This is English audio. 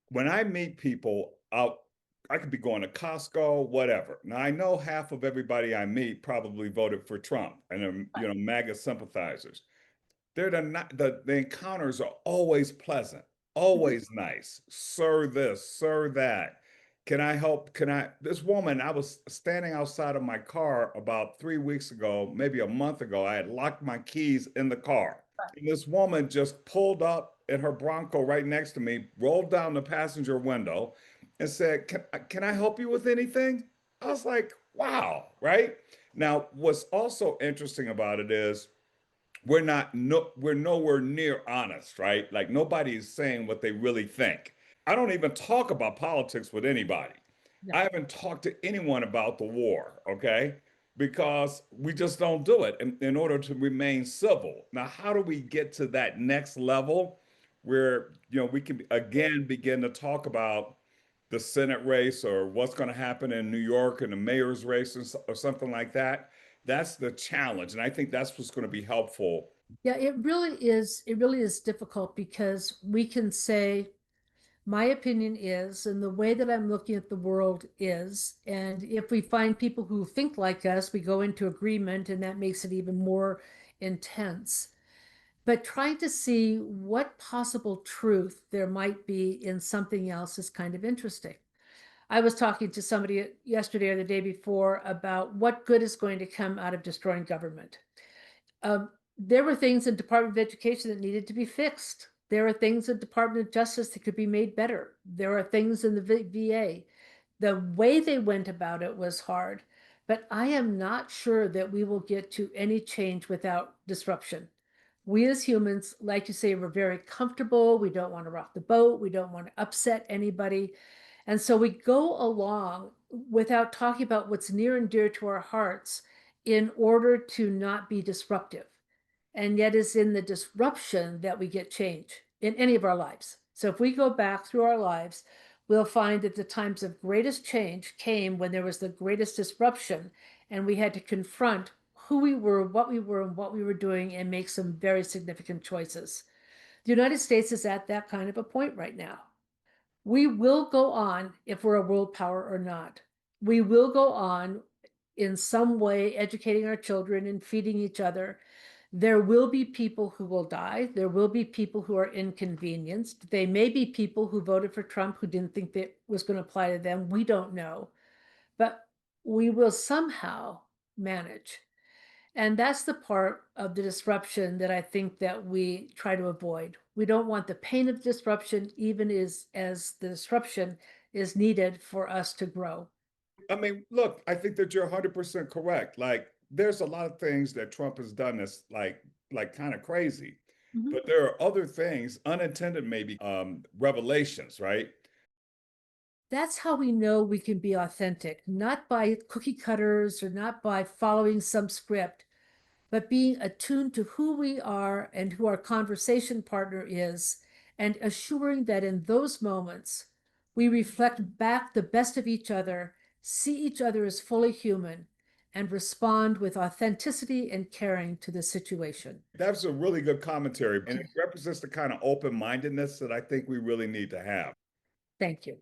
when I meet people out, I could be going to Costco, whatever. Now I know half of everybody I meet probably voted for Trump and are, MAGA sympathizers. They're not the encounters are always pleasant, Mhm. always nice. Sir this, sir that. Can I help? This woman, I was standing outside of my car about 3 weeks ago, maybe a month ago. I had locked my keys in the car. And this woman just pulled up in her Bronco right next to me, rolled down the passenger window, and said, can I help you with anything? I was like, wow, right? Now, what's also interesting about it is we're nowhere near honest, right? Like nobody is saying what they really think. I don't even talk about politics with anybody. I No. haven't talked to anyone about the war, okay? Because we just don't do it in order to remain civil. Now, how do we get to that next level where, we can again begin to talk about the Senate race or what's going to happen in New York and the mayor's race or something like that? That's the challenge. And I think that's what's going to be helpful. Yeah, it really is difficult because we can say, my opinion is, and the way that I'm looking at the world is, and if we find people who think like us, we go into agreement, and that makes it even more intense. But trying to see what possible truth there might be in something else is kind of interesting. I was talking to somebody yesterday or the day before about what good is going to come out of destroying government. There were things in Department of Education that needed to be fixed. There are things in Department of Justice that could be made better. There are things in the VA. The way they went about it was hard, but I am not sure that we will get to any change without disruption. We as humans, like you say, we're very comfortable. We don't want to rock the boat. We don't want to upset anybody. And so we go along without talking about what's near and dear to our hearts in order to not be disruptive. And yet it's in the disruption that we get change in any of our lives. So if we go back through our lives, we'll find that the times of greatest change came when there was the greatest disruption, and we had to confront who we were, and what we were doing, and make some very significant choices. The United States is at that kind of a point right now. We will go on if we're a world power or not. We will go on in some way, educating our children and feeding each other. There will be people who will die. There will be people who are inconvenienced. They may be people who voted for Trump who didn't think that was going to apply to them. We don't know. But we will somehow manage. And that's the part of the disruption that I think that we try to avoid. We don't want the pain of disruption, even as the disruption is needed for us to grow. I mean, look, I think that you're 100% correct. Like, there's a lot of things that Trump has done that's like kind of crazy, Mhm. but there are other things, unintended maybe, revelations, right? That's how we know we can be authentic, not by cookie cutters or not by following some script, but being attuned to who we are and who our conversation partner is, and assuring that in those moments, we reflect back the best of each other, see each other as fully human, and respond with authenticity and caring to the situation. That's a really good commentary, and it represents the kind of open-mindedness that I think we really need to have. Thank you.